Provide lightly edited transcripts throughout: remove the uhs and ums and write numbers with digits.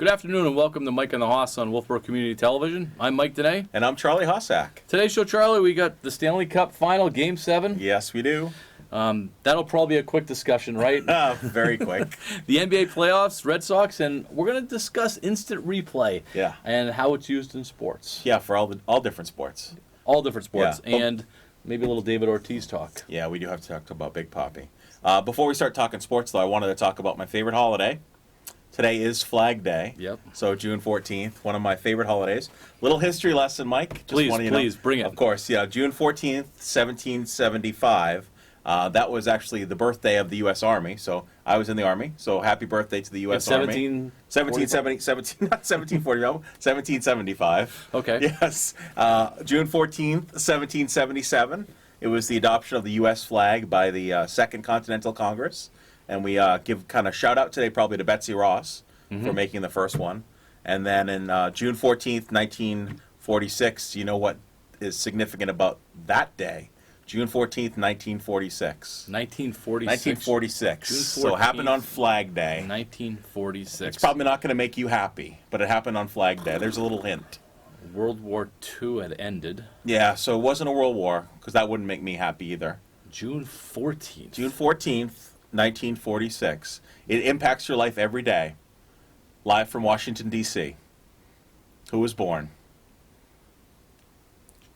Good afternoon and welcome to Mike and the Hoss on Wolfeboro Community Television. I'm Mike Dene. And I'm Charlie Hossack. Today's show, Charlie, we got the Stanley Cup Final, Game 7. Yes, we do. That'll probably be a quick discussion, right? Very quick. The NBA playoffs, Red Sox, and we're going to discuss instant replay and how it's used in sports. Yeah, for all different sports. All different sports, Yeah. and maybe a little David Ortiz talk. Yeah, we do have to talk about Big Papi. Before we start talking sports, though, I wanted to talk about my favorite holiday. Today is Flag Day. Yep. So June 14th, one of my favorite holidays. Little history lesson, Mike. Please, bring it. Of course, yeah. June 14th, 1775. That was actually the birthday of the U.S. Army. So I was in the Army. So happy birthday to the U.S. Army. 1775. Okay. Yes. June 14th, 1777. It was the adoption of the U.S. flag by the Second Continental Congress. And we give kind of shout out today probably to Betsy Ross for making the first one. And then in June 14th, 1946, you know what is significant about that day? June 14th, 1946. 1946. So it happened on Flag Day. 1946. It's probably not going to make you happy, but it happened on Flag Day. There's a little hint. World War II had ended. Yeah, so it wasn't a world war, because that wouldn't make me happy either. June 14th. June 14th. 1946. It impacts your life every day. Live from Washington, D.C. Who was born?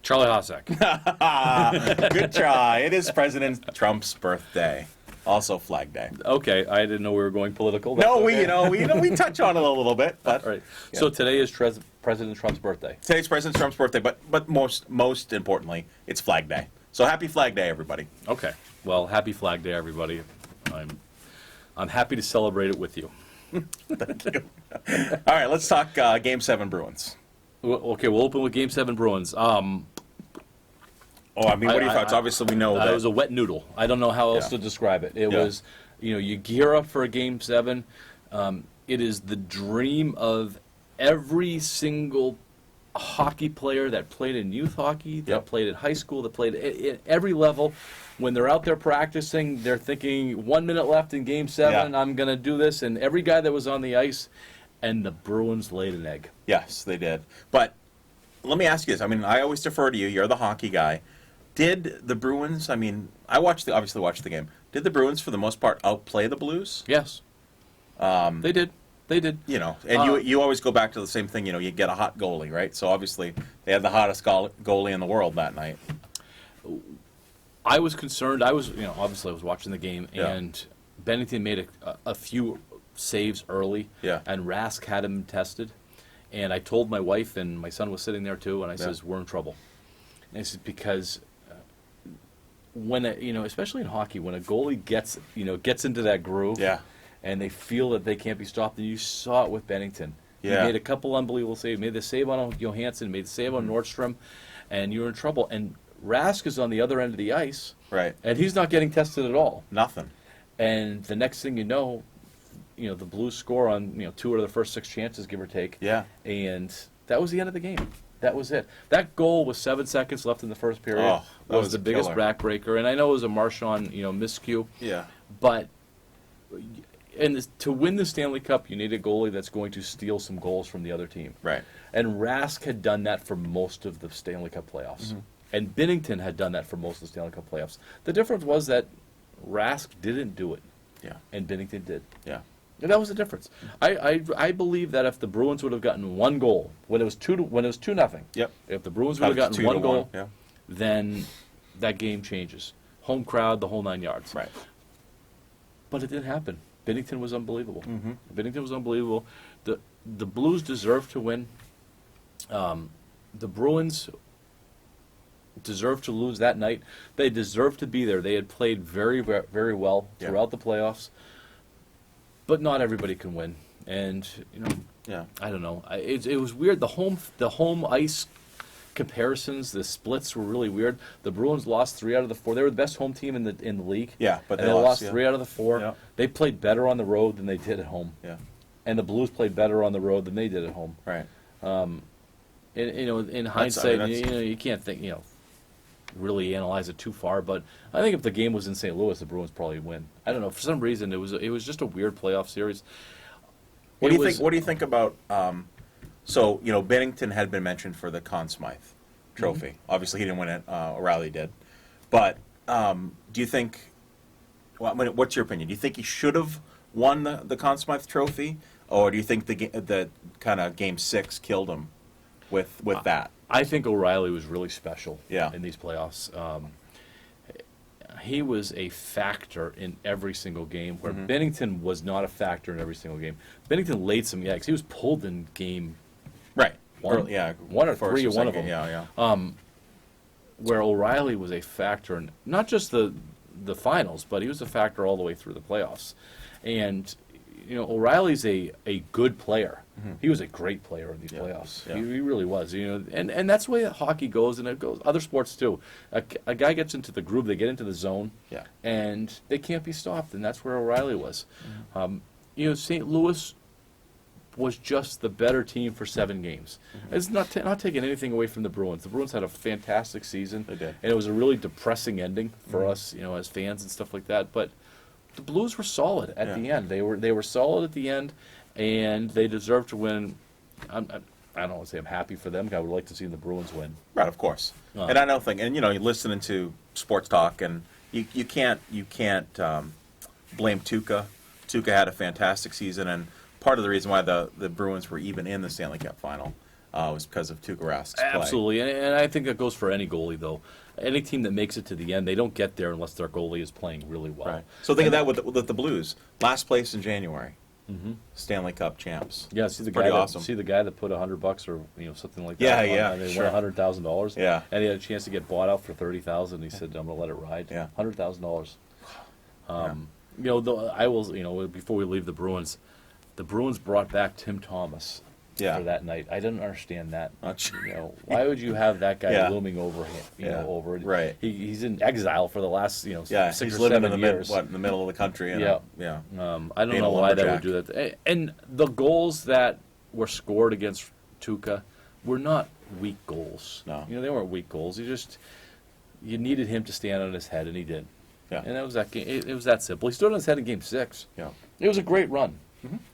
Charlie Hossack. Good try. It is President Trump's birthday. Also Flag Day. Okay, I didn't know we were going political. No, okay. we touch on it a little bit. But, all right. Yeah. So today is President Trump's birthday. Today's President Trump's birthday, but most importantly, it's Flag Day. So happy Flag Day, everybody. Okay. Well, happy Flag Day, everybody. I'm happy to celebrate it with you. Thank you. All right, let's talk Game 7 Bruins. Okay, we'll open with Game 7 Bruins. What are your thoughts? Obviously, we know that it was a wet noodle. I don't know how else to describe it. It was, you gear up for a Game 7. It is the dream of every single hockey player that played in youth hockey, that played in high school, that played at every level. When they're out there practicing, they're thinking 1 minute left in Game 7, I'm going to do this. And every guy that was on the ice, and the Bruins laid an egg. Yes, they did. But let me ask you this. I always defer to you. You're the hockey guy. Did the Bruins, I obviously watched the game. Did the Bruins, for the most part, outplay the Blues? Yes. They did. They did. And you always go back to the same thing. You get a hot goalie, right? So obviously they had the hottest goalie in the world that night. I was concerned. Obviously I was watching the game, and Bennington made a few saves early, and Rask had him tested. And I told my wife, and my son was sitting there too, and I says, we're in trouble. And I said, because when, especially in hockey, when a goalie gets into that groove, and they feel that they can't be stopped, and you saw it with Bennington. Yeah. He made a couple unbelievable saves. Made the save on Johansson, made the save on Nordstrom, and you're in trouble. And Rask is on the other end of the ice, right? And he's not getting tested at all. Nothing. And the next thing you know, the Blues score on 2 out of the first 6 chances, give or take. Yeah. And that was the end of the game. That was it. That goal was 7 seconds left in the first period. Oh, that was the biggest backbreaker. And I know it was a Marchand, miscue. Yeah. But to win the Stanley Cup, you need a goalie that's going to steal some goals from the other team. Right. And Rask had done that for most of the Stanley Cup playoffs. Mm-hmm. And Binnington had done that for most of the Stanley Cup playoffs. The difference was that Rask didn't do it. Yeah. And Binnington did. Yeah. And that was the difference. I believe that if the Bruins would have gotten one goal when it was 2-0, if the Bruins would have gotten one goal, then that game changes. Home crowd, the whole 9 yards. Right. But it didn't happen. Binnington was unbelievable. Mm-hmm. Binnington was unbelievable. The Blues deserved to win. The Bruins deserved to lose that night. They deserved to be there. They had played very, very well throughout the playoffs. But not everybody can win. And, I don't know. It was weird. The home ice comparisons, the splits were really weird. The Bruins lost 3 out of the 4. They were the best home team in the league. Yeah, but they lost 3 out of the 4. Yeah. They played better on the road than they did at home. Yeah. And the Blues played better on the road than they did at home. Right. In hindsight, you can't think, really analyze it too far, but I think if the game was in St. Louis, the Bruins probably win. I don't know. For some reason, it was just a weird playoff series. What It do you was- think? What do you think about? So Bennington had been mentioned for the Conn Smythe Trophy. Mm-hmm. Obviously, he didn't win it. O'Reilly did. But do you think? Well, what's your opinion? Do you think he should have won the Conn Smythe Trophy, or do you think the kind of Game 6 killed him with that? I think O'Reilly was really special Yeah. in these playoffs. He was a factor in every single game, where Bennington was not a factor in every single game. Bennington laid some eggs. He was pulled in game Right. one, Yeah. one or first three, or one of second, them. Yeah. Where O'Reilly was a factor in not just the finals, but he was a factor all the way through the playoffs. And O'Reilly's a good player. He was a great player in these playoffs. Yeah. He really was. And that's the way that hockey goes, and it goes other sports too. A guy gets into the groove, they get into the zone, Yeah. and they can't be stopped. And that's where O'Reilly was. St. Louis was just the better team for 7 games. It's not taking anything away from the Bruins. The Bruins had a fantastic season. They did. And it was a really depressing ending for us, as fans and stuff like that. But the Blues were solid at the end. They were solid at the end, and they deserved to win. I don't want to say I'm happy for them. I would like to see the Bruins win. Right, of course. And I don't think, and you're listening to sports talk, and you can't blame Tuukka. Tuukka had a fantastic season, and part of the reason why the Bruins were even in the Stanley Cup final was because of Tuukka Rask's play. Absolutely, and I think that goes for any goalie, though. Any team that makes it to the end, they don't get there unless their goalie is playing really well. Right. So think of that with the Blues. Last place in January. Stanley Cup champs. Yeah, see the Pretty guy. awesome. See the guy that put $100 or something like Yeah, that. yeah, and they sure. won $100,000. Yeah. and he had a chance to get bought out for $30,000. He said, "I'm going to let it ride." Yeah. $100,000. I will. Before we leave the Bruins brought back Tim Thomas. Yeah. For that night, I didn't understand that. Not sure. Why would you have that guy Yeah. looming over him? Yeah. Over Right. He's in exile for the last Yeah, 6 he's or living 7 in years. in the middle of the country. And Yeah. yeah. I don't Being know a why that would lumberjack. do that. And the goals that were scored against Tuukka were not weak goals. No. They weren't weak goals. You needed him to stand on his head, and he did. Yeah. And that was that game. It was that simple. He stood on his head in Game 6. Yeah. It was a great run.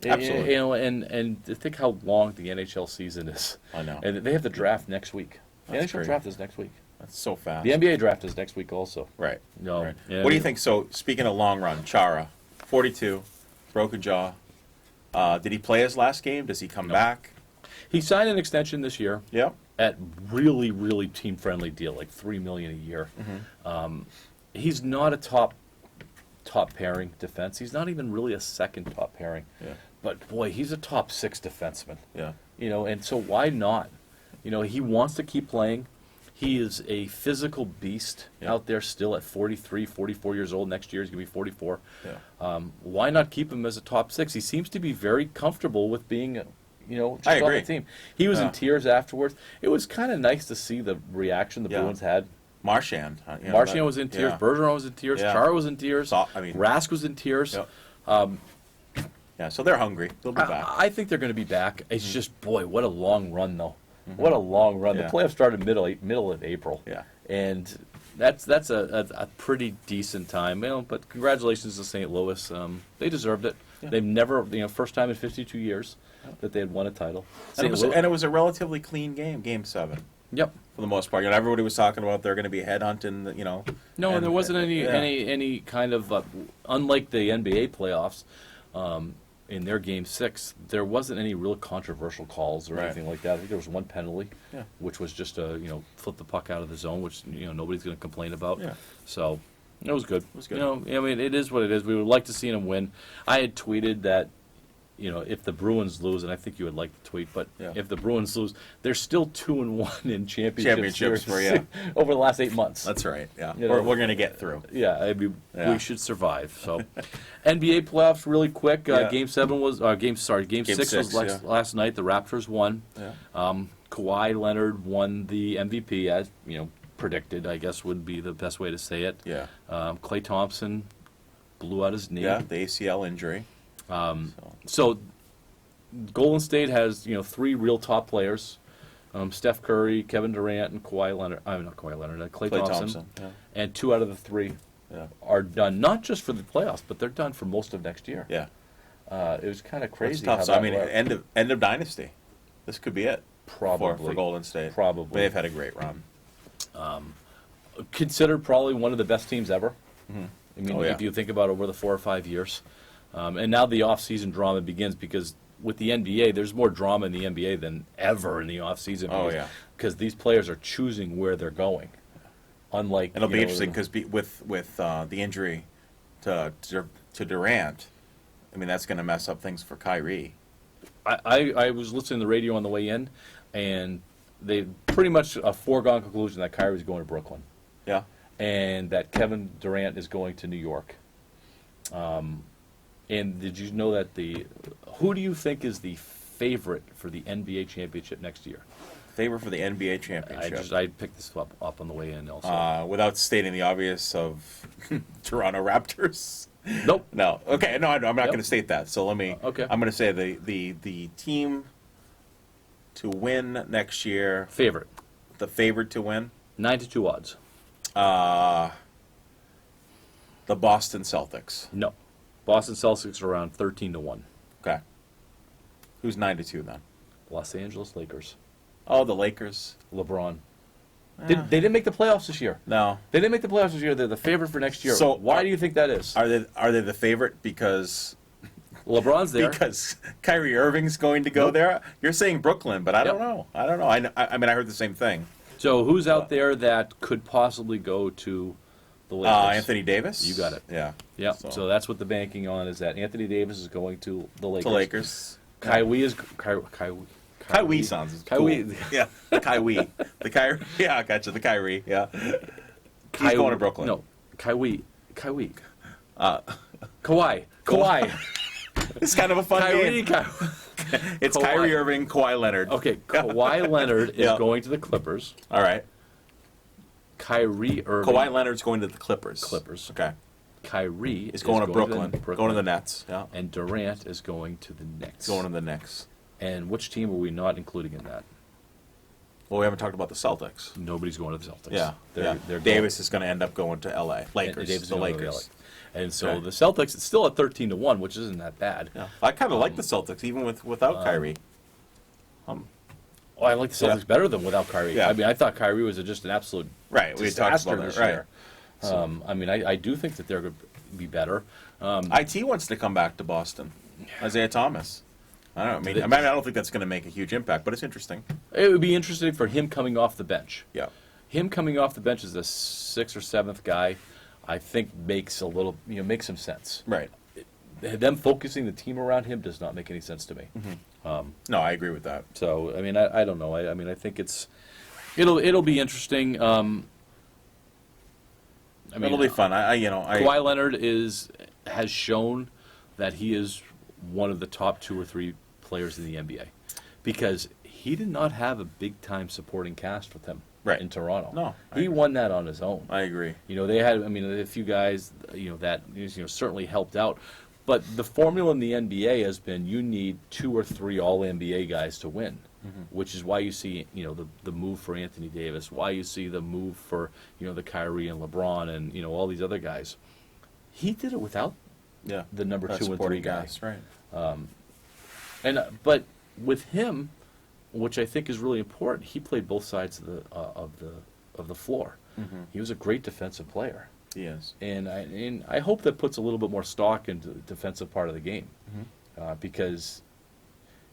Absolutely. And to think how long the NHL season is. I know. And they have the draft next week. The That's NHL great. draft is next week. That's so fast. The NBA draft is next week also. Right. No. Right. Yeah, What do you think? So, speaking of long run, Chara, 42, broken jaw. Did he play his last game? Does he come back? He signed an extension this year. Yeah. At really, really team-friendly deal, like $3 million a year. He's not a top pairing defense. He's not even really a second top pairing. Yeah. But boy, he's a top 6 defenseman. Yeah. And so why not? He wants to keep playing. He is a physical beast out there still at 43, 44 years old. Next year he's going to be 44. Yeah. Why not keep him as a top 6? He seems to be very comfortable with being, just I on agree. the team. He was Yeah. in tears afterwards. It was kind of nice to see the reaction the Yeah. Bruins had. Marchand. Marchand was in tears. Yeah. Bergeron was in tears. Yeah. Chara was in tears. Rask was in tears. Yeah. Yeah, so they're hungry. They'll be back. I think they're going to be back. It's just, boy, what a long run, though. What a long run. Yeah. The playoffs started middle of April. Yeah. And that's a pretty decent time. But congratulations to St. Louis. They deserved it. Yeah. They've never, first time in 52 years that they had won a title. And it was a relatively clean game, Game 7. Yep. For the most part, everybody was talking about they're going to be headhunting, No, and there wasn't yeah. any kind of unlike the NBA playoffs. In their Game 6, there wasn't any real controversial calls or Right. anything like that. I think there was one penalty, Yeah. which was just flip the puck out of the zone, which nobody's going to complain about. Yeah. So it was good. It was good. It is what it is. We would like to see them win. I had tweeted that if the Bruins lose, and I think you would like the tweet, but Yeah. if the Bruins lose, they're still 2-1 in championships Championships, over the last 8 months. That's right, yeah. You know. We're going to get through. Yeah, Yeah. we should survive. So, NBA playoffs really quick. Yeah. Game 6 was yeah. last night. The Raptors won. Yeah. Kawhi Leonard won the MVP, as predicted. I guess would be the best way to say it. Yeah. Klay Thompson blew out his knee. Yeah, the ACL injury. So, Golden State has 3 real top players: Steph Curry, Kevin Durant, and Kawhi Leonard. Not Kawhi Leonard. Klay Thompson. Yeah. And 2 out of the 3 Yeah. are done not just for the playoffs, but they're done for most of next year. Yeah. It was kind of It's crazy. tough. How So I that mean, worked. end of dynasty. This could be it. Probably. For Golden State. Probably. They've had a great run. Considered probably one of the best teams ever. I mean, Oh, yeah. if you think about over the 4 or 5 years, and now the off-season drama begins because with the NBA, there's more drama in the NBA than ever in the off-season. Oh, because, yeah. because these players are choosing where they're going. Unlike It'll be you know, interesting because with the injury to Durant, I mean that's going to mess up things for Kyrie. I was listening to the radio on the way in, and they pretty much a foregone conclusion that Kyrie's going to Brooklyn, Yeah. and that Kevin Durant is going to New York. And did you know that who do you think is the favorite for the NBA championship next year? Favor for the NBA championship. I picked this up on the way in also. Without stating the obvious of Toronto Raptors. Nope. No. Okay. No, I'm not Yep. going to state that. So let me. Okay. I'm going to say the team to win next year, Favorite. the favorite to win, 9-2 odds. the Boston Celtics. No. Boston Celtics are around 13-1. Okay. Who's 9-2 then? Los Angeles Lakers. Oh, the Lakers. LeBron. They didn't make the playoffs this year. No. They didn't make the playoffs this year. They're the favorite for next year. So, why do you think that is? Are they the favorite because LeBron's there. because Kyrie Irving's going to go Nope. there? You're saying Brooklyn, but I don't Yep. know. I don't know. I mean, I heard the same thing. So who's out there that could possibly go to the Lakers? Anthony Davis. You got it. Yeah. Yeah. So that's what the banking on is that Anthony Davis is going to the Lakers. The Lakers. Kyrie is Kyrie sounds Kyrie. cool. Yeah. The Kyrie. The Kyrie. Yeah, I gotcha. The Kyrie. Yeah. He's going to Brooklyn. No, Kawhi. Kawhi. It's kind of a fun Kyrie. game. It's Kawhi. Kyrie Irving, Kawhi Leonard. Okay, Kawhi Leonard is Yeah. going to the Clippers. All right. Kyrie Irving. Kawhi Leonard's going to the Clippers. Okay. Kyrie He's going to Brooklyn. Brooklyn. Going to the Nets. Yeah. And Durant is going to the Knicks. He's going to the Knicks. And which team are we not including in that? Well, we haven't talked about the Celtics. Nobody's going to the Celtics. Yeah. They're Davis is going to end up going to LA. Lakers. And Davis is the going to Lakers. LA. And so Okay. the Celtics, it's still at 13-1, which isn't that bad. Yeah. I kind of like the Celtics, even without Kyrie. Oh, I like the Celtics better than without Kyrie. Yeah. I mean, I thought Kyrie was just an absolute Right, we talked disaster about that, this right. year. I mean, I do think that they're going to be better. IT wants to come back to Boston. Isaiah Thomas. I don't know. I don't think that's going to make a huge impact, but it's interesting. It would be interesting for him coming off the bench. Yeah. Him coming off the bench as the 6th or 7th guy, I think makes some sense. Right. Them focusing the team around him does not make any sense to me. No, I agree with that. So I mean, I don't know. I mean, I think it'll be interesting. I mean, It'll be fun. Kawhi Leonard has shown that he is one of the top 2 or 3 players in the NBA because he did not have a big time supporting cast with him Right. in Toronto. No, I he agree. won that on his own. I agree. They had, a few guys, that certainly helped out. But the formula in the NBA has been you need 2 or 3 All NBA guys to win, which is why you see, the move for Anthony Davis, why you see the move for, the Kyrie and LeBron and, all these other guys. He did it without Yeah. the number 2 and 3 supporting guy. cast, right. But with him, which I think is really important, he played both sides of the floor. He was a great defensive player. He is. And I hope that puts a little bit more stock into the defensive part of the game, because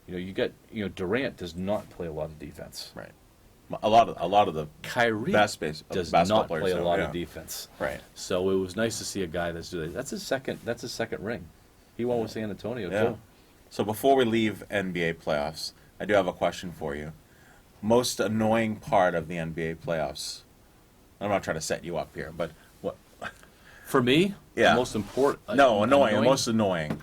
Durant does not play a lot of defense. Right. A lot of the Kyrie does basketball not players play a don't, lot yeah. of defense. Right. So it was nice to see a guy that's doing that. That's his second ring. He won with San Antonio Yeah. too. So before we leave NBA playoffs, I do have a question for you. Most annoying part of the NBA playoffs. I'm not trying to set you up here, but what? For me, Yeah. the most important. No, annoying. The most annoying.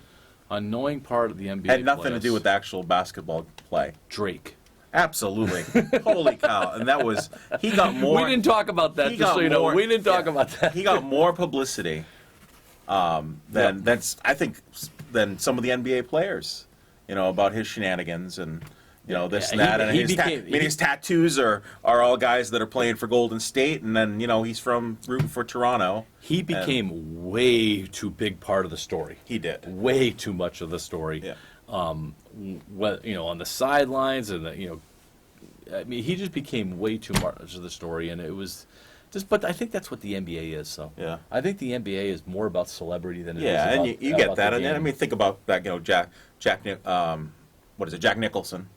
Annoying part of the NBA Had nothing to playoffs, do with actual basketball play. Drake. Absolutely. Holy cow! And that was he got more. We didn't talk about that. he Just got so you know, more- we didn't talk yeah. about that. He got more publicity than some of the NBA players. About his shenanigans and you know, this Yeah, and that. And he his, became- his tattoos are all guys that are playing for Golden State, and then, you know, he's from rooting for Toronto. He became way too big part of the story. He did. Way too much of the story. Yeah. You know, on the sidelines and you know, I mean, he just became way too much of the story, and it was just. But I think that's what the NBA is. So Yeah. I think the NBA is more about celebrity than it is Yeah, about, and you get about that. the And then, I game. mean, think about that, you know, what is it, Jack Nicholson?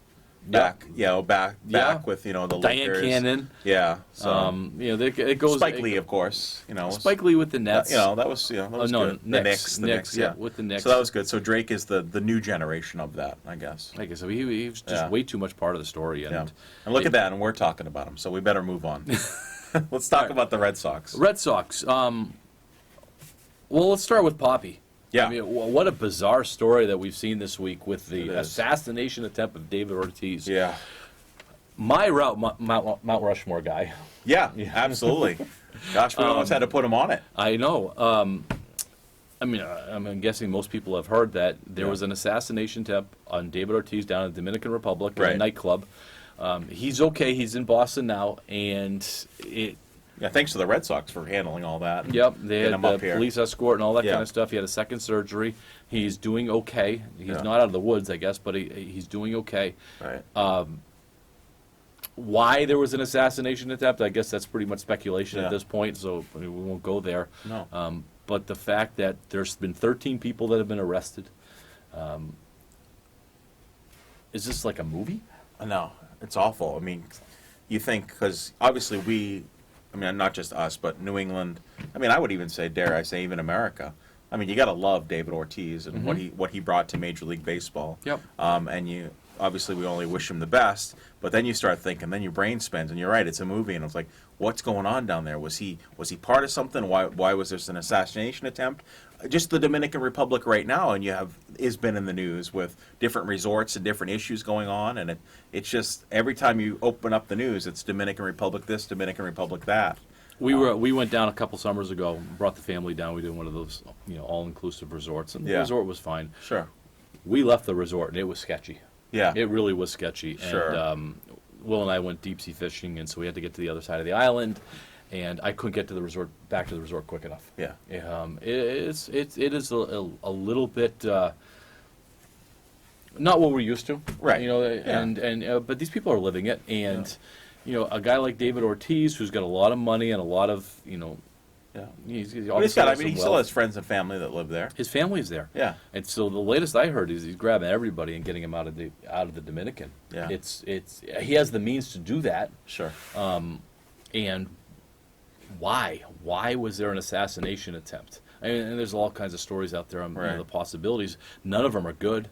Yeah. Back, you know, back Yeah. with, you know, the Diane Lakers. Cannon. Yeah. So, You know, it goes. Spike Lee, of course, you know. Spike Lee with the Nets. You know, that was, you know, that was no, good. Knicks, The Knicks, yeah, with the Knicks. So that was good. So Drake is the new generation of that, I guess. I guess so. He was just Yeah. way too much part of the story. And Yeah. And look at that, and we're talking about him, so we better move on. Let's talk about the Red Sox. Red Sox. Well, let's start with Poppy. Yeah. I mean, what a bizarre story that we've seen this week with the It is. assassination attempt of David Ortiz. Yeah. My Mount Rushmore guy. Yeah, absolutely. Gosh, we almost had to put him on it. I know. I mean, I'm guessing most people have heard that there Yeah. was an assassination attempt on David Ortiz down in the Dominican Republic in a Right. nightclub. He's okay. He's in Boston now, and it. Yeah, thanks to the Red Sox for handling all that. Yep, they Get had him up the here. police escort and all that Yeah. kind of stuff. He had a second surgery. He's doing okay. He's Yeah. not out of the woods, I guess, but he's doing okay. Right. Why there was an assassination attempt, I guess that's pretty much speculation Yeah. at this point, so we won't go there. No. But the fact that there's been 13 people that have been arrested, is this like a movie? No, it's awful. I mean, you think, because obviously I mean, not just us, but New England, I mean, I would even say, dare I say, even America. I mean, you got to love David Ortiz and what he brought to Major League Baseball. Yep. And obviously we only wish him the best, but then you start thinking, then your brain spins, and you're right, it's a movie, and it's like, what's going on down there? Was he part of something? Why was this an assassination attempt? Just the Dominican Republic right now, and has been in the news with different resorts and different issues going on, and it's just every time you open up the news, it's Dominican Republic this, Dominican Republic that. We went down a couple summers ago, brought the family down. We did one of those, all-inclusive resorts, and the Yeah. resort was fine. Sure. We left the resort, and it was sketchy. Yeah. It really was sketchy. Sure. And Will and I went deep sea fishing, and so we had to get to the other side of the island, and I couldn't get to the resort, back to the resort quick enough. Yeah. It is a little bit not what we're used to, Right. And but these people are living it, and a guy like David Ortiz, who's got a lot of money and a lot of Yeah. he's But obviously has he some still wealth. has friends and family that live there. His family's there. Yeah. And so the latest I heard is he's grabbing everybody and getting him out of the Dominican. Yeah. It's he has the means to do that. Sure. And why? Why was there an assassination attempt? I mean, and there's all kinds of stories out there on Right. the possibilities. None of them are good.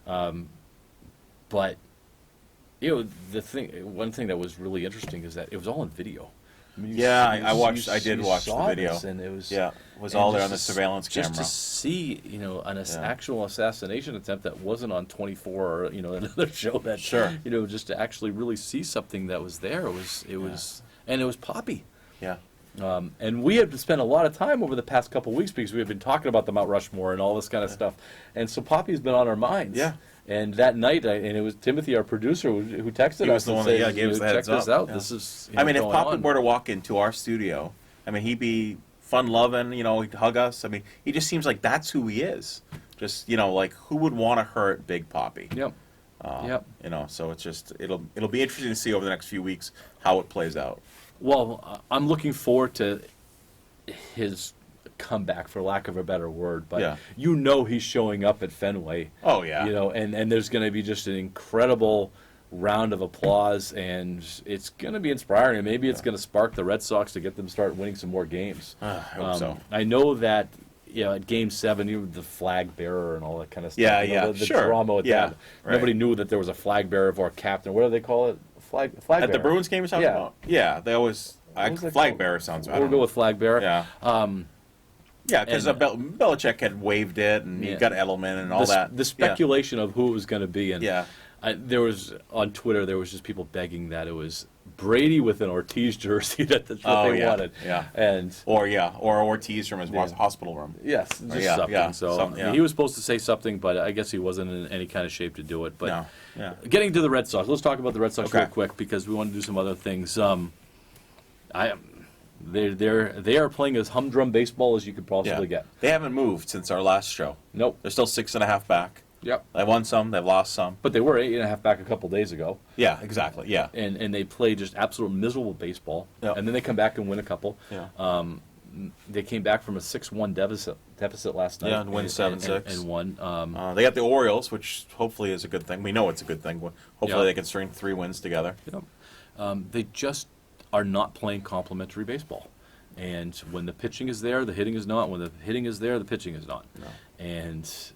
But one thing that was really interesting is that it was all in video. I mean, I did watch the saw video. this, and it was Yeah, it was and all there just on the to surveillance just camera. to see, an Yeah. actual assassination attempt that wasn't on 24 or another show that Sure. just to actually really see something that was there. It was and it was Poppy. Yeah. And we had spent a lot of time over the past couple of weeks because we have been talking about the Mount Rushmore and all this kind of stuff. And so Poppy's been on our minds. Yeah. And that night, and it was Timothy, our producer, who texted He was us the and one said, that gave us the check heads this up. out. Yeah. This is I mean, if going Poppy on." were to walk into our studio, I mean, he'd be fun-loving, he'd hug us. I mean, he just seems like that's who he is. Just, like, who would want to hurt Big Poppy? Yep. Yep. So it's just, it'll be interesting to see over the next few weeks how it plays out. Well, I'm looking forward to his comeback, for lack of a better word. But Yeah. he's showing up at Fenway. Oh, yeah. And there's going to be just an incredible round of applause, and it's going to be inspiring. And maybe it's going to spark the Red Sox to get them to start winning some more games. I hope so. I know that at Game 7, the flag bearer and all that kind of stuff. Yeah, The sure. drama with Yeah, that. right. Nobody knew that there was a flag bearer or a captain. What do they call it? Flag At bearer. the Bruins game you're talking Yeah. about? Yeah, they always, What was that flag called? bearer sounds, I We'll don't go know. with flag bearer. Yeah. Yeah, because and- Belichick had waved it, and you Yeah. got Edelman and all that. The speculation of who it was going to be, and Yeah. there was on Twitter there was just people begging that it was Brady with an Ortiz jersey that's what they wanted. Yeah. And Or Ortiz from his hospital room. yes, just Yeah, something. yeah, So something, yeah. he was supposed to say something, but I guess he wasn't in any kind of shape to do it. But No, yeah. getting to the Red Sox, let's talk about the Red Sox Okay. real quick because we want to do some other things. They are playing as humdrum baseball as you could possibly get. They haven't moved since our last show. Nope. They're still 6.5 back. Yep. They won some, they've lost some. But they were 8.5 back a couple days ago. Yeah, exactly. Yeah. And they play just absolute miserable baseball. Yep. And then they come back and win a couple. Yeah. They came back from a 6-1 deficit last night. Yeah, and win 7-6. And won. They got the Orioles, which hopefully is a good thing. We know it's a good thing. Hopefully Yeah. they can string 3 wins together. They just are not playing complementary baseball. And when the pitching is there, the hitting is not. When the hitting is there, the pitching is not. No. And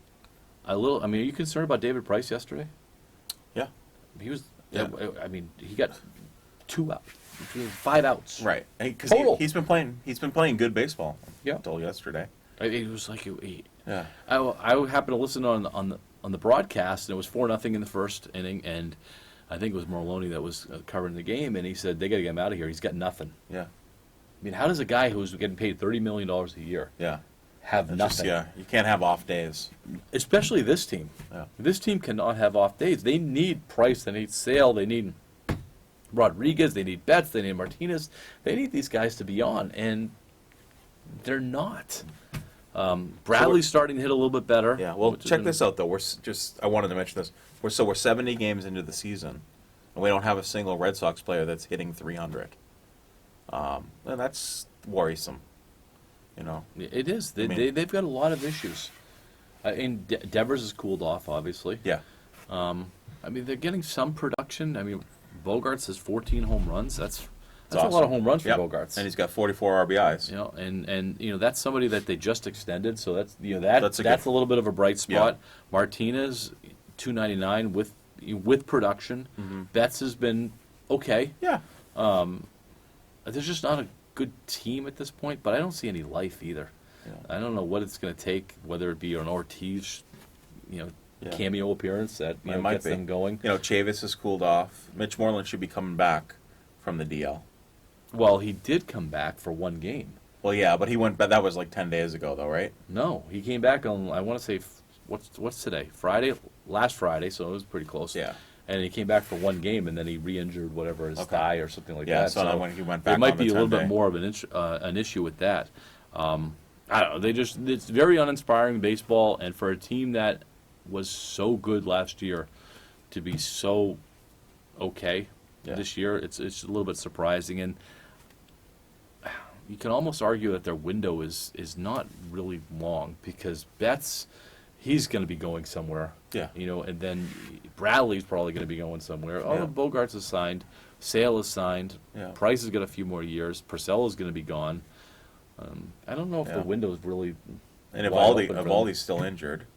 are you concerned about David Price yesterday? Yeah. He was. Yeah. He got 5 outs. Right. Because Total. he's been playing good baseball. Yeah. Until yesterday. It was like Yeah. I happened to listen on the broadcast, and it was 4-0 in the first inning, and I think it was Morloni that was covering the game, and he said they got to get him out of here. He's got nothing. Yeah. I mean, how does a guy who's getting paid $30 million a year Yeah. have It's nothing? you can't have off days. Especially this team. Yeah. This team cannot have off days. They need Price. They need Sale. They need Rodriguez. They need Betts. They need Martinez. They need these guys to be on, and they're not. Bradley's starting to hit a little bit better. Yeah. Well, which has check been- this out though. I wanted to mention this. We're 70 games into the season, and we don't have a single Red Sox player that's hitting 300. And that's worrisome. You know. It is. mean- They've got a lot of issues. And Devers has cooled off, obviously. Yeah. They're getting some production. Bogarts has 14 home runs. That's a awesome. lot of home runs for Yep. Bogarts. And he's got 44 RBIs. And that's somebody that they just extended. So that's That's a that's good- a little bit of a bright spot. Yeah. Martinez, 299 with production. Mm-hmm. Betts has been okay. Yeah. There's just not a good team at this point, but I don't see any life either. Yeah. I don't know what it's going to take, whether it be an Ortiz, Yeah. cameo appearance that It might gets be. them going. Chavis has cooled off. Mitch Moreland should be coming back from the DL. Well, he did come back for one game. Well, yeah, but that was like 10 days ago, though, right? No, he came back on, I want to say, what's today? Last Friday, so it was pretty close. Yeah. And he came back for one game, and then he re-injured whatever his Okay. thigh or something like Yeah, that. so now when he went back it might on the be a little 10-day. bit more of an issue with that. I don't know. It's very uninspiring baseball, and for a team that was so good last year to be so okay Yeah. this year, it's a little bit surprising. And you can almost argue that their window is not really long because Betts, he's going to be going somewhere. Yeah. And then Bradley's probably going to be going somewhere. Oh, Yeah. Bogarts is signed. Sale is signed. Yeah. Price has got a few more years. Purcell is going to be gone. I don't know if Yeah. the window is really. And wide open for them. Evaldi's still injured.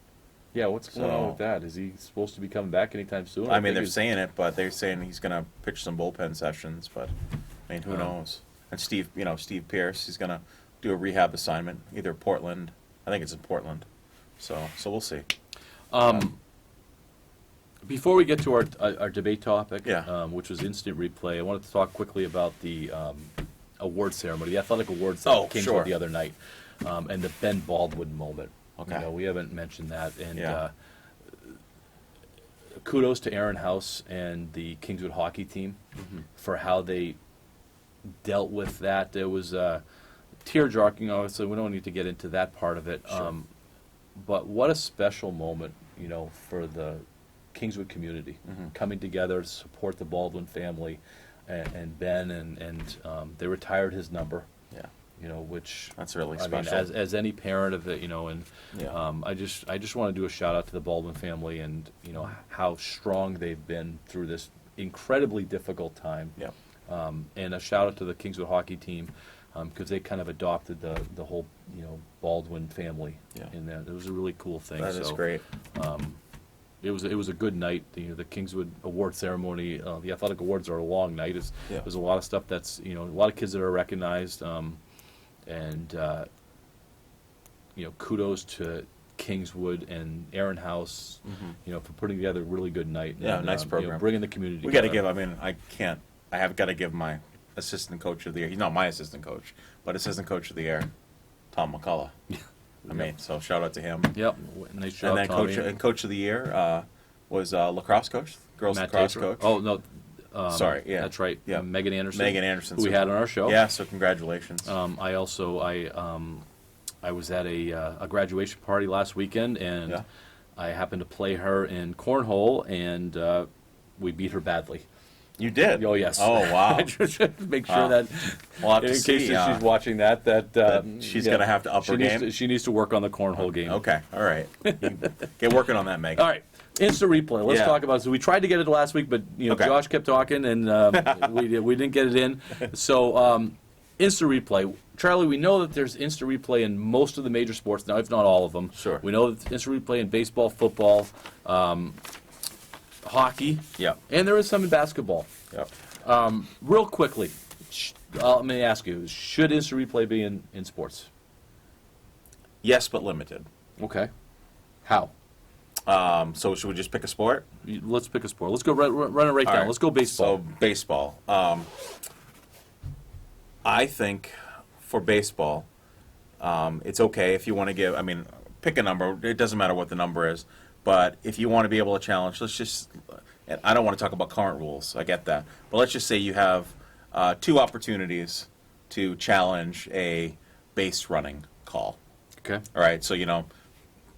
Yeah, what's going on So- with that? Is he supposed to be coming back anytime soon? I mean, think they're he's- saying it, but they're saying he's going to pitch some bullpen sessions, but, who knows? And Steve Pierce, he's going to do a rehab assignment, either Portland. I think it's in Portland. So we'll see. Before we get to our debate topic, Yeah. which was instant replay, I wanted to talk quickly about the award ceremony, the athletic awards that Oh, came sure. out the other night, and the Ben Baldwin moment. Okay. We haven't mentioned that, and Yeah. kudos to Aaron House and the Kingswood hockey team for how they dealt with that. It was tear-jerking, obviously. We don't need to get into that part of it. Sure. But what a special moment, for the Kingswood community coming together to support the Baldwin family and Ben, and they retired his number. Yeah. Which That's really I mean, special. as any parent of it, and Yeah. I just want to do a shout out to the Baldwin family and how strong they've been through this incredibly difficult time. Yeah. And a shout out to the Kingswood hockey team because they kind of adopted the whole Baldwin family. Yeah. And it was a really cool thing. That is So, great. It was a good night. The Kingswood award ceremony. The athletic awards are a long night. Yeah. There's a lot of stuff that's a lot of kids that are recognized. And kudos to Kingswood and Aaron House, for putting together a really good night. Yeah, and, nice program. bringing the community We got together. to give, I I have got to give my assistant coach of the year. He's not my assistant coach, but assistant coach of the year, Tom McCullough. I mean, so shout out to him. Yep. Nice And job, then Tommy. coach of the year was lacrosse coach, girls Matt lacrosse Taper. coach. Oh, no. Sorry, yeah. That's right. Yeah. Megan Anderson. Megan Anderson, who we so- had on our show. Yeah, so congratulations. I also I was at a graduation party last weekend, and Yeah. I happened to play her in cornhole, and we beat her badly. You did? Oh yes. Oh wow. Just to make sure Wow. that We'll have in to case see. that she's watching that she's gonna have to up her game? She needs to work on the cornhole game. Okay, all right. Get working on that, Meg. All right. Instant replay. Let's Yeah. talk about it. So we tried to get it last week, but Okay. Josh kept talking, and we didn't get it in. So instant replay. Charlie, we know that there's instant replay in most of the major sports now, if not all of them. Sure. We know that there's instant replay in baseball, football, hockey, Yep. and there is some in basketball. Yep. Real quickly, let me ask you: should instant replay be in sports? Yes, but limited. Okay. How? So should we just pick a sport? Let's pick a sport. Let's go run it right All down. right. Let's go baseball. So baseball. I think for baseball, it's okay if you want to give. I mean, pick a number. It doesn't matter what the number is, but if you want to be able to challenge, let's just. And I don't want to talk about current rules. I get that, but let's just say you have 2 opportunities to challenge a base running call. Okay. All right, so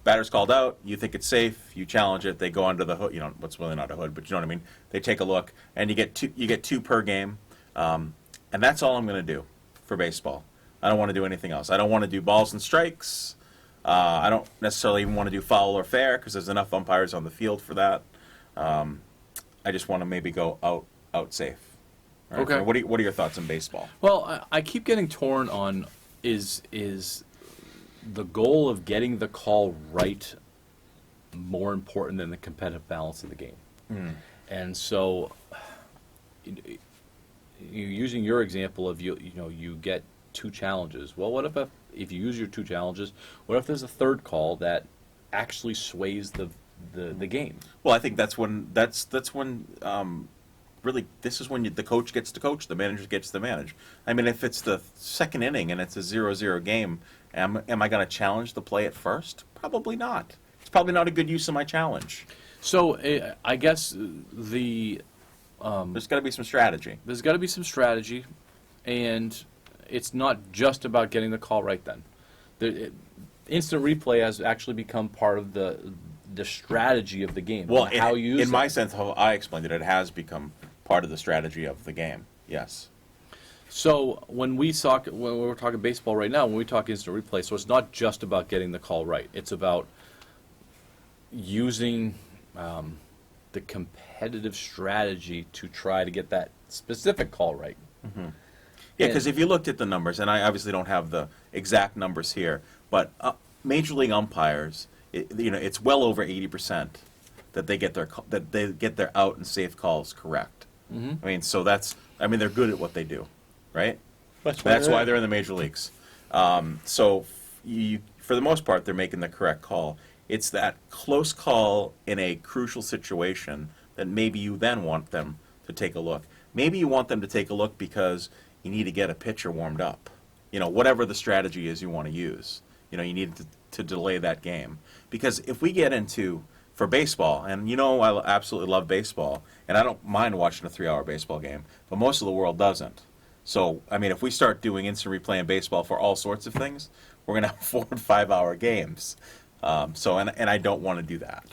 batter's called out. You think it's safe. You challenge it. They go under the hood. What's really not a hood, but you know what I mean. They take a look, and you get 2. You get 2 per game, and that's all I'm going to do for baseball. I don't want to do anything else. I don't want to do balls and strikes. I don't necessarily even want to do foul or fair because there's enough umpires on the field for that. I just want to maybe go out safe. All right, Okay. What are your thoughts on baseball? Well, I keep getting torn on is the goal of getting the call right more important than the competitive balance of the game. And so, using your example of you get 2 challenges. Well, what if you use your 2 challenges? What if there's a third call that actually sways the game? Well, I think that's when really this is when the coach gets to coach, the manager gets to manage. I mean, if it's the second inning and it's a 0-0 game, am I going to challenge the play at first? Probably not. It's probably not a good use of my challenge. So I guess There's got to be some strategy. there's got to be some strategy, and it's not just about getting the call right then. Instant replay has actually become part of the strategy of the game. Well, how you use in it. my sense, how I explained it, it has become part of the strategy of the game. Yes. So when we're talking baseball right now, when we talk instant replay, so it's not just about getting the call right. It's about using the competitive strategy to try to get that specific call right. Yeah, because if you looked at the numbers, and I obviously don't have the exact numbers here, but major league umpires, it's well over 80% that they get their out and safe calls correct. I mean, so they're good at what they do, right? That's why they're in the major leagues. So for the most part, they're making the correct call. It's that close call in a crucial situation that maybe you then want them to take a look. Maybe you want them to take a look because you need to get a pitcher warmed up. Whatever the strategy is you want to use. You need to delay that game. Because if we get into, for baseball, and I absolutely love baseball, and I don't mind watching a 3-hour baseball game, but most of the world doesn't. So, I mean, if we start doing instant replay in baseball for all sorts of things, we're going to have 4 and 5-hour games. And I don't want to do that.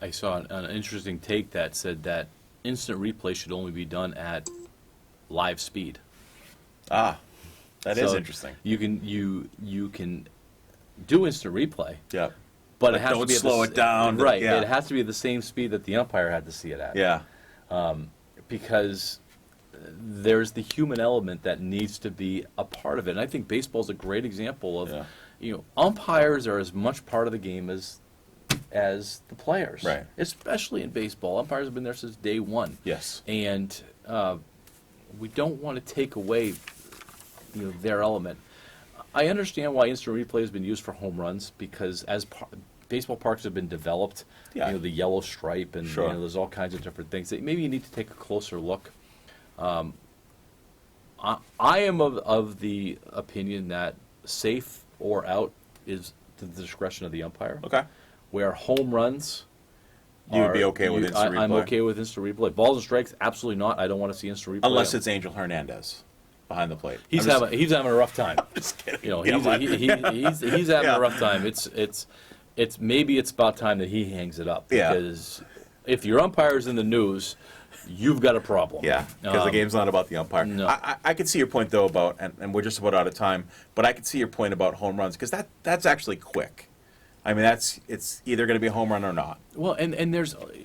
I saw an interesting take that said that instant replay should only be done at live speed. That is So interesting. You can do instant replay, Yeah. but it But has to don't be at slow it down. Right. Yeah. It has to be at the same speed that the umpire had to see it at. Yeah. Because there's the human element that needs to be a part of it. And I think baseball's a great example of, umpires are as much part of the game as the players. Right. Especially in baseball. Umpires have been there since day one. Yes. And we don't want to take away their element. I understand why instant replay has been used for home runs because as baseball parks have been developed, Yeah. the yellow stripe and Sure. there's all kinds of different things that maybe you need to take a closer look. I am of the opinion that safe or out is to the discretion of the umpire. Okay. Where home runs, You would be okay with instant replay? I'm okay with instant replay. Balls and strikes, absolutely not. I don't want to see instant replay. Unless it's Angel Hernandez behind the plate. He's having a rough time. Just kidding. You know, Yeah, but- he's having Yeah. a rough time. It's maybe it's about time that he hangs it up, Yeah. because if your umpire's in the news, you've got a problem. Yeah, because the game's not about the umpire. No. I could see your point, though, about, and we're just about out of time, but I could see your point about home runs, because that's actually quick. I mean, it's either going to be a home run or not. Well, and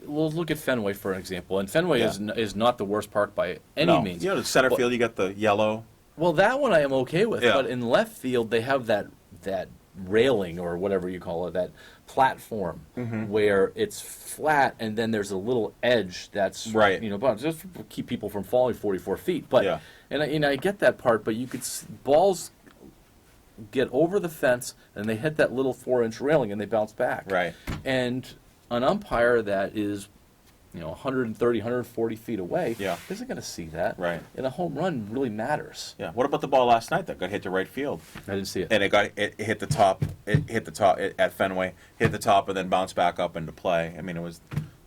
we'll look at Fenway for an example, and Fenway Yeah. is not the worst park by any No. means. You know, the center But- field, you got the yellow. Well, that one I am okay with, Yeah. but in left field they have that railing or whatever you call it, that platform where it's flat and then there's a little edge that's Right. just to keep people from falling 44 feet. But Yeah. and I get that part, but you could balls get over the fence and they hit that little 4-inch railing and they bounce back. Right. And an umpire that is 130, 140 feet away Yeah. isn't going to see that. Right. And a home run really matters. Yeah. What about the ball last night that got hit to right field? I didn't see it. And it hit the top. It hit the top at Fenway. Hit the top and then bounced back up into play. I mean,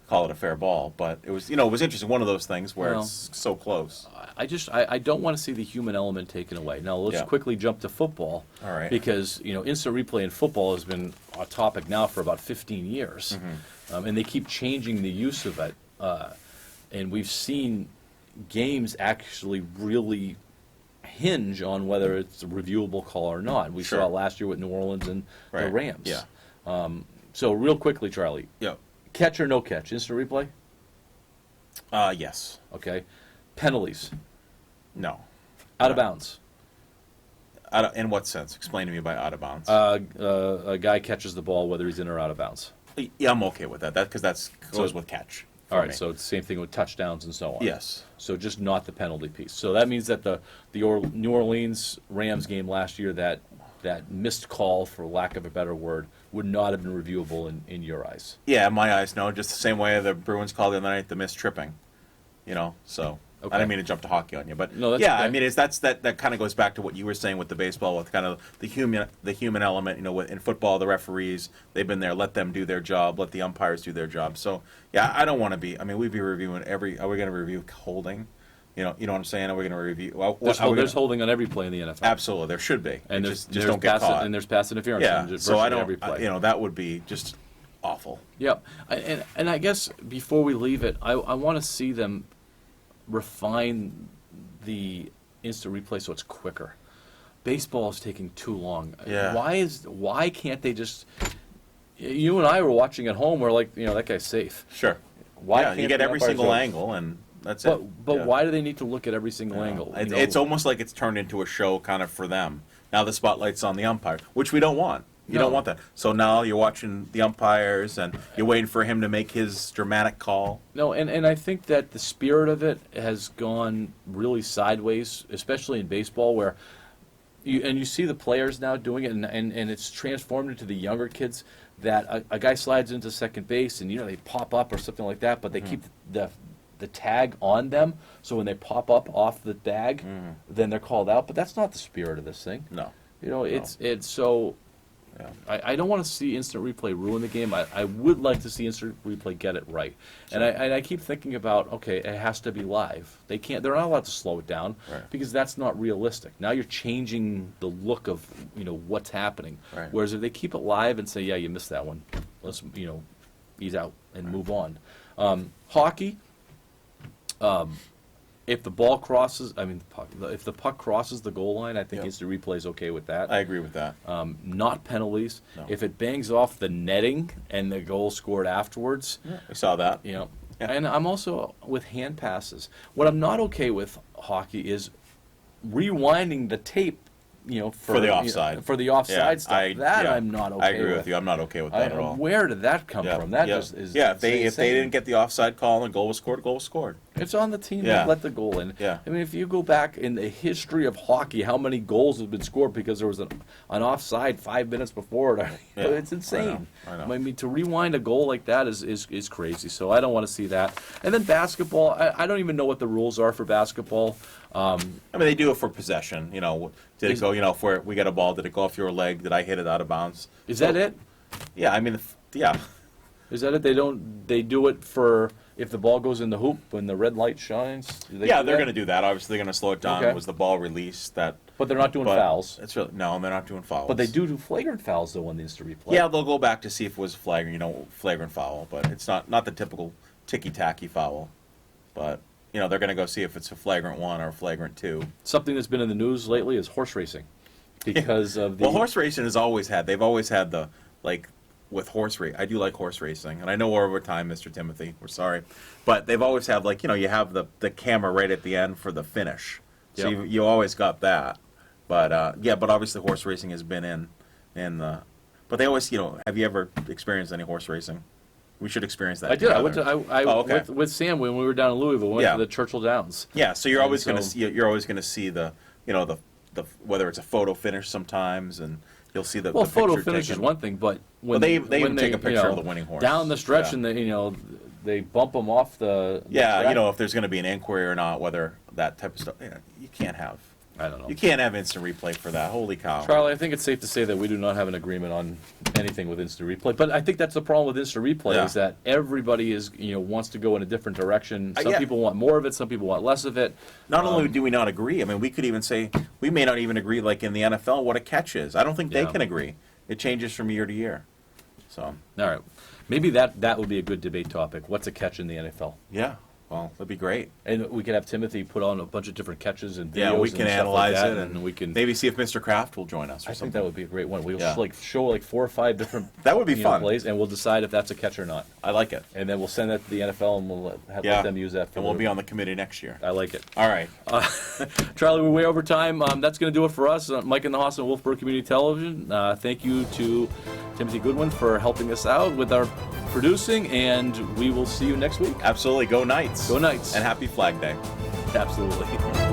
call it a fair ball, but it was interesting. One of those things where Well, it's so close. I don't want to see the human element taken away. Now let's Yeah. quickly jump to football. All right. Because instant replay in football has been a topic now for about 15 years, and they keep changing the use of it. And we've seen games actually really hinge on whether it's a reviewable call or not. We Sure. saw it last year with New Orleans and the Right. Rams. Yeah. So real quickly, Charlie, Yeah. catch or no catch, instant replay? Yes. Okay. Penalties, No. out of bounds. In what sense? Explain to me by out of bounds. A guy catches the ball whether he's in or out of bounds. Yeah, I'm okay with that. Because that goes with catch. for All right, me. so it's the same thing with touchdowns and so on. Yes. So just not the penalty piece. So that means that the New Orleans Rams game last year, that missed call, for lack of a better word, would not have been reviewable in your eyes. Yeah, in my eyes, no. Just the same way the Bruins called the other night the missed tripping. So Okay. I didn't mean to jump to hockey on you, but No, that's yeah, okay. I mean that kind of goes back to what you were saying with the baseball, with kind of the human element. In football, the referees, they've been there. Let them do their job. Let the umpires do their job. So yeah, I don't want to be. I mean, we'd be reviewing Are we going to review holding? You know what I'm saying? Are we going to review? Well, There's holding on every play in the NFL. absolutely, there should be. And It there's just don't get pass caught. and there's pass interference Yeah, in so I virtually don't. every play. That would be just awful. Yep. And I guess before we leave it, I want to see them refine the instant replay so it's quicker. Baseball is taking too long. Yeah. Why can't they just? You and I were watching at home. We're like, that guy's safe. Sure. Why Yeah, can't you get the every umpires single go- angle, and that's it. But Yeah. why do they need to look at every single Yeah. angle? It's almost like it's turned into a show kind of for them. Now the spotlight's on the umpire, which we don't want. You No. don't want that. So now you're watching the umpires, and you're waiting for him to make his dramatic call. No, and I think that the spirit of it has gone really sideways, especially in baseball, where you see the players now doing it, and it's transformed into the younger kids, that a guy slides into second base and they pop up or something like that, but they keep the tag on them, so when they pop up off the tag, then they're called out. But that's not the spirit of this thing. No. It's so. Yeah. I don't want to see instant replay ruin the game. I would like to see instant replay get it right. And I keep thinking about, okay, it has to be live. They're not allowed to slow it down, Right. because that's not realistic. Now you're changing the look of what's happening. Right. Whereas if they keep it live and say, yeah, you missed that one, let's he's out and move on. Hockey. If the ball crosses, if the puck crosses the goal line, I think Yep. instant replay is okay with that. I agree with that. Not penalties. No. If it bangs off the netting and the goal scored afterwards, We saw that. Yeah. Yeah. And I'm also with hand passes. What I'm not okay with hockey is rewinding the tape, For the offside. for the offside stuff. I'm not okay I agree with. with you. I'm not okay with that at all. Where did that come from? That just is if they insane. didn't get the offside call and the goal was scored, goal was scored. It's on the team Yeah. that let the goal in. Yeah. I mean, if you go back in the history of hockey, how many goals have been scored because there was an offside 5 minutes before it? Yeah, It's insane. I know. I mean, to rewind a goal like that is crazy. So I don't want to see that. And then basketball, I don't even know what the rules are for basketball. I mean, they do it for possession. You know, did it go? You know, if we get a ball, did it go off your leg? Did I hit it out of bounds? Is that it? Yeah, I mean, yeah. Is that it? They do it for if the ball goes in the hoop when the red light shines? Do they Yeah, do they're that? going to do that. Obviously, they're going to slow it down. Okay. Was the ball released? That. But they're not doing But fouls. It's really no, they're not doing fouls. But they do flagrant fouls though on the instant replay. Yeah, they'll go back to see if it was flagrant foul, but it's not the typical ticky-tacky foul. But they're going to go see if it's a flagrant 1 or a flagrant 2. Something that's been in the news lately is horse racing, because of the. Well, horse racing has always had. They've always had the with horse race. I do like horse racing, and I know we're over time, Mr. Timothy. We're sorry, but they've always had you have the camera right at the end for the finish. So Yep. you always got that. But but obviously horse racing has been in the. But they always have you ever experienced any horse racing? We should experience that. I did. I went together. to I Oh, okay. with Sam when we were down in Louisville. We went Yeah. to the Churchill Downs. Yeah, so you're And always going to so- see the the whether it's a photo finish sometimes, and you'll see the Well, the photo picture finish is taken. one thing, but when they when even take a picture of the winning horse. down the stretch, Yeah. and they bump them off the Yeah, track. if there's going to be an inquiry or not, whether that type of stuff, you can't have. I don't know. You can't have instant replay for that. Holy cow! Charlie, I think it's safe to say that we do not have an agreement on anything with instant replay. But I think that's the problem with instant replay Yeah. is that everybody is wants to go in a different direction. Some Yeah. people want more of it. Some people want less of it. Not only do we not agree, I mean, we could even say we may not even agree, like in the NFL, what a catch is. I don't think they Yeah. can agree. It changes from year to year. So All right, maybe that would be a good debate topic. What's a catch in the NFL? yeah, well, that'd be great. And we could have Timothy put on a bunch of different catches and videos. Yeah, we and can stuff analyze like that, it, and we can. maybe see if Mr. Kraft will join us. Or I something. think that would be a great one. We'll Yeah. show 4 or 5 different. That would be fun. plays, and we'll decide if that's a catch or not. I like it. And then we'll send that to the NFL, and we'll Yeah, let them use that. For and we'll their- be on the committee next year. I like it. All right. Charlie, we're way over time. That's going to do it for us. Mike and the Hoss on Wolfeboro Community Television. Thank you to Timothy Goodwin for helping us out with our producing, and we will see you next week. Absolutely. Go Knights. Go Knights. And happy Flag Day. Absolutely.